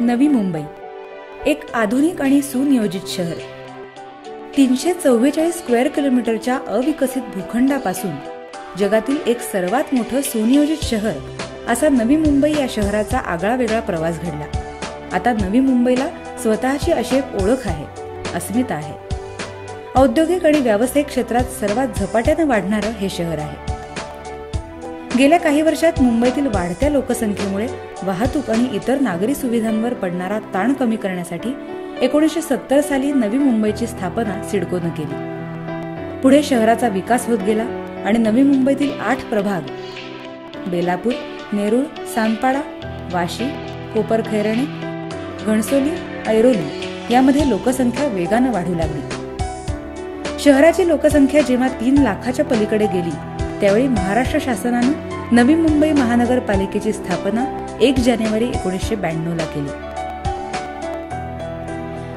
नवी मुंबई एक आधुनिक आणि सुनियोजित शहर. 344 स्क्वेअर किलोमीटरच्या अविकसित भूखंडापासून जगातील एक सर्वात मोठं सुनियोजित शहर असा नवी मुंबई या शहराचा आगळावेगळा प्रवास घडला. आता नवी मुंबईला स्वतःची अशी एक ओळख आहे, अस्मिता आहे. औद्योगिक आणि व्यावसायिक क्षेत्रात सर्वात झपाट्याने वाढणारं हे शहर आहे. गेल्या काही वर्षात मुंबईतील वाढत्या लोकसंख्येमुळे वाहतूक आणि इतर नागरी सुविधांवर पडणारा ताण कमी करण्यासाठी 1970 साली नवी मुंबईची स्थापना सिडकोनं केली. पुढे शहराचा विकास होत गेला आणि नवी मुंबईतील 8 प्रभाग बेलापूर, नेरूळ, सानपाडा, वाशी, कोपरखैरणे, घणसोली, ऐरोली यामध्ये लोकसंख्या वेगानं वाढू लागली. शहराची लोकसंख्या जेव्हा 3 लाखाच्या पलीकडे गेली त्यावेळी महाराष्ट्र शासनानं नवी मुंबई महानगरपालिकेची स्थापना 1 जानेवारी 1992 ला केली.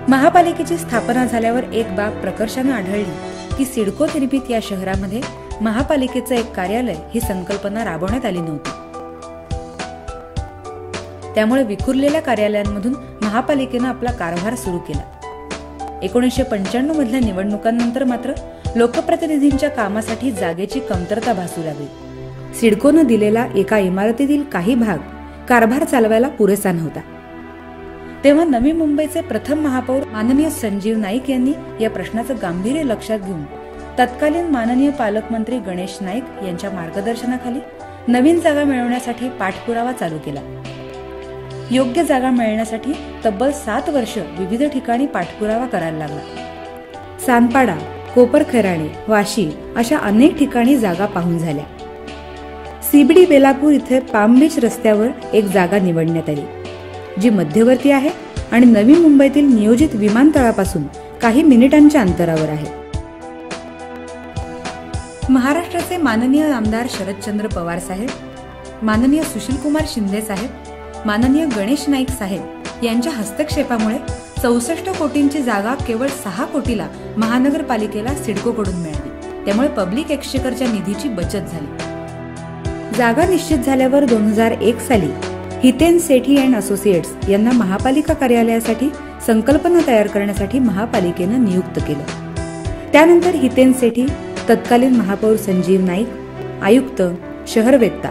महापालिकेची स्थापना झाल्यावर एक बाब प्रकर्षानं आढळली की सिडको निर्मित या शहरामध्ये महापालिकेचं एक कार्यालय ही संकल्पना राबवण्यात आली नव्हती. त्यामुळे विखुरलेल्या कार्यालयांमधून महापालिकेनं आपला कारभार सुरू केला. 1995 मधल्या निवडणुकांनंतर मात्र लोकप्रतिनिधींच्या कामासाठी जागेची कमतरता भासू लागली. सिडकोनं दिलेला एका इमारतीतील काही भाग कारभार चालवायला पुरेसा नव्हता. तेव्हा नवी मुंबईचे प्रथम महापौर माननीय संजीव नाईक यांनी या प्रश्नाचं गांभीर्य लक्षात घेऊन तत्कालीन माननीय पालकमंत्री गणेश नाईक यांच्या मार्गदर्शनाखाली नवीन जागा मिळवण्यासाठी पाठपुरावा चालू केला. योग्य जागा मिळण्यासाठी तब्बल 7 वर्ष विविध ठिकाणी पाठपुरावा करायला लागला. सानपाडा, कोपरखैराणे, वाशी अशा अनेक ठिकाणी जागा पाहून झाल्या. सीबीडी बेलापूर इथे पाम बीच रस्त्यावर एक जागा निवडण्यात आली, जी मध्यवर्ती आहे आणि नवी मुंबईतील नियोजित विमानतळापासून काही मिनिटांच्या अंतरावर आहे. महाराष्ट्राचे माननीय आमदार शरदचंद्र पवार साहेब, माननीय सुशीलकुमार शिंदे साहेब, माननीय गणेश नाईक साहेब यांच्या हस्तक्षेपामुळे 64 कोटींची जागा केवळ 6 कोटीला महानगरपालिकेला सिडकोकडून मिळाली. त्यामुळे पब्लिक एक्सचेकरच्या निधीची बचत झाली. जागा निश्चित झाल्यावर 2001 साली हितेन सेठी अँड असोसिएट्स यांना महापालिका कार्यालयासाठी संकल्पना तयार करण्यासाठी महापालिकेनं नियुक्त केलं. त्यानंतर हितेन सेठी, तत्कालीन महापौर संजीव नाईक, आयुक्त, शहरवेत्ता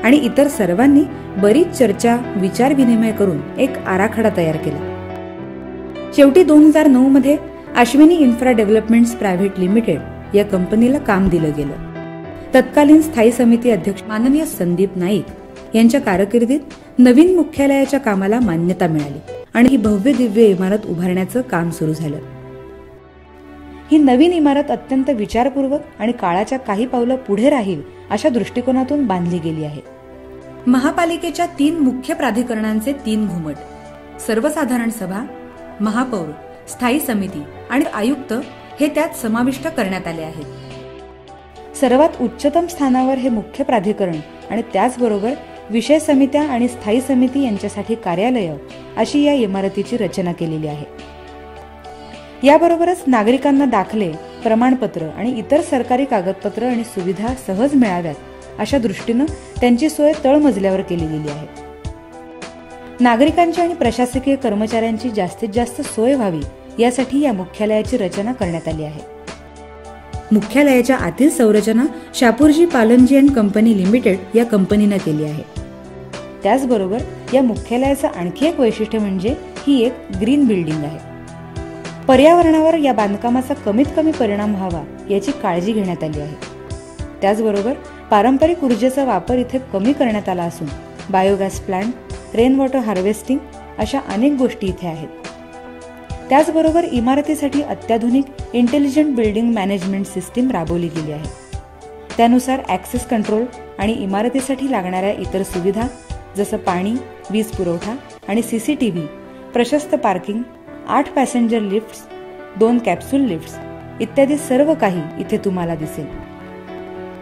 आणि इतर सर्वांनी बरीच चर्चा, विचारविनिमय करून एक आराखडा तयार केला. शेवटी 2009 मध्ये Ashwini infra developments private limited या कंपनीला काम दिलं गेलं. तत्कालीन स्थायी समिती अध्यक्ष माननीय संदीप नाईक यांच्या कारकिर्दीत नवीन मुख्यालयाच्या कामाला मान्यता मिळाली आणि ही भव्य दिव्य इमारत उभारण्याचं काम सुरू झालं. ही नवीन इमारत अत्यंत विचारपूर्वक आणि काळाच्या काही पावलं पुढे राहील अशा दृष्टिकोनातून बांधली गेली आहे. महापालिकेच्या 3 मुख्य प्राधिकरणांचे 3 घुमट, सर्वसाधारण सभा, महापौर, स्थायी समिती आणि आयुक्त हे त्यात समाविष्ट करण्यात आले आहेत. सर्वात उच्चतम स्थानावर हे मुख्य प्राधिकरण आणि त्याचबरोबर विषय समित्या आणि स्थायी समिती यांच्यासाठी कार्यालय अशी या इमारतीची रचना केलेली आहे. याबरोबरच नागरिकांना दाखले, प्रमाणपत्र आणि इतर सरकारी कागदपत्र आणि सुविधा सहज मिळाव्यात अशा दृष्टीनं त्यांची सोय तळमजल्यावर केली गेली आहे. नागरिकांची आणि प्रशासकीय कर्मचाऱ्यांची जास्तीत जास्त सोय व्हावी यासाठी या मुख्यालयाची रचना करण्यात आली आहे. मुख्यालयाच्या आतील संरचना Shapurji Pallonji and company limited या कंपनीनं केली आहे. त्याचबरोबर या मुख्यालयाचं आणखी एक वैशिष्ट्य म्हणजे ही एक ग्रीन बिल्डिंग आहे. पर्यावरणावर या बांधकामाचा कमीत कमी परिणाम व्हावा याची काळजी घेण्यात आली आहे. त्याचबरोबर पारंपरिक ऊर्जेचा वापर इथे कमी करण्यात आला असून biogas plant, rain water harvesting अशा अनेक गोष्टी इथे आहेत. त्याचबरोबर इमारतीसाठी अत्याधुनिक इंटेलिजंट बिल्डिंग मॅनेजमेंट सिस्टीम राबवली गेली आहे. त्यानुसार ॲक्सेस कंट्रोल आणि इमारतीसाठी लागणाऱ्या इतर सुविधा जसं पाणी, वीज पुरवठा आणि CCTV, प्रशस्त parking, 8 passenger lifts, 2 capsule lifts इत्यादी सर्व काही इथे तुम्हाला दिसेल.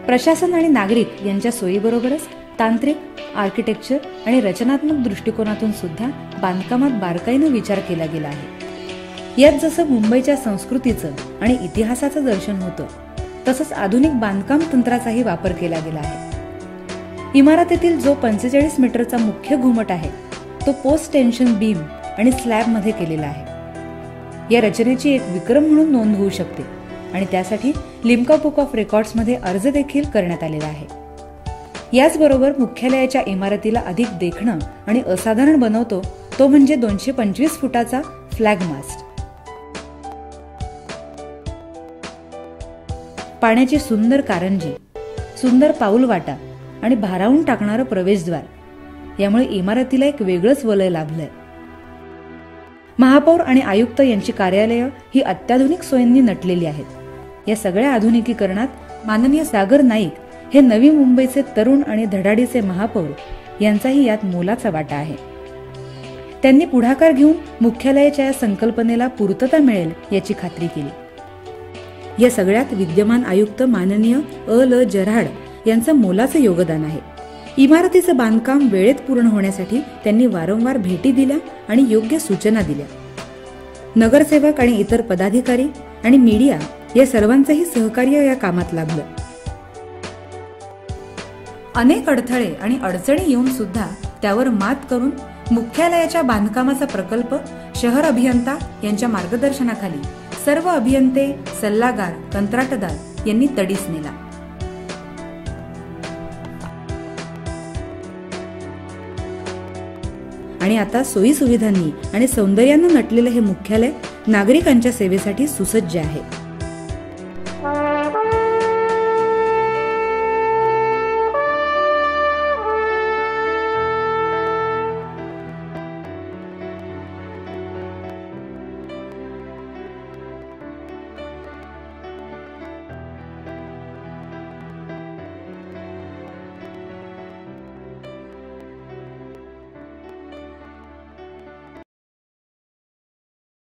प्रशासन आणि नागरिक यांच्या सोयीबरोबरच तांत्रिक, आर्किटेक्चर आणि रचनात्मक दृष्टिकोनातून सुद्धा बांधकामात बारकाईनं विचार केला गेला आहे. यात जसं मुंबईच्या संस्कृतीचं आणि इतिहासाचं दर्शन होतं तसंच आधुनिक बांधकाम तंत्राचाही वापर केला गेला आहे. इमारतीतील जो 45 मीटरचा मुख्य घुमट आहे तो पोस्ट टेन्शन बीम आणि स्लॅबमध्ये केलेला आहे। या रचनेची एक विक्रम म्हणून नोंद होऊ शकते आणि त्यासाठी लिम्का बुक ऑफ रेकॉर्ड्समध्ये अर्ज देखील करण्यात आलेला आहे। याचबरोबर मुख्यालयाच्या इमारतीला अधिक देखणं आणि असाधारण बनवतो तो म्हणजे 225 फुटाचा फ्लॅग मास्ट। पाण्याची सुंदर कारंजी, सुंदर पाऊलवाटा आणि भारावून टाकणारं प्रवेशद्वार यामुळे इमारतीला एक वेगळंच वलय लाभलंय। महापौर आणि आयुक्त यांची कार्यालयं ही अत्याधुनिक सोयींनी नटलेली आहेत। या सगळ्या आधुनिकीकरणात माननीय सागर नाईक हे नवी मुंबईचे तरुण आणि धडाडीचे महापौर यांचाही यात मोलाचा वाटा आहे। त्यांनी पुढाकार घेऊन मुख्यालयाच्या या संकल्पनेला पूर्तता मिळेल याची खात्री केली। या सगळ्यात विद्यमान आयुक्त माननीय ल जऱ्हाड यांचं मोलाचं योगदान आहे। इमारतीचं बांधकाम वेळेत पूर्ण होण्यासाठी त्यांनी वारंवार भेटी दिल्या आणि योग्य सूचना दिल्या। नगरसेवक आणि इतर पदाधिकारी आणि मीडिया या सर्वांचंही सहकार्य या कामात लाभलं। अनेक अडथळे आणि अडचणी येऊन सुद्धा त्यावर मात करून मुख्यालयाच्या बांधकामाचा प्रकल्प शहर अभियंता यांच्या मार्गदर्शनाखाली सर्व अभियंते, सल्लागार, कंत्राटदार यांनी तडीस नेला। आणि आता सोयी सुविधांनी आणि सौंदर्यानं नटलेलं हे मुख्यालय नागरिकांच्या सेवेसाठी सुसज्ज आहे।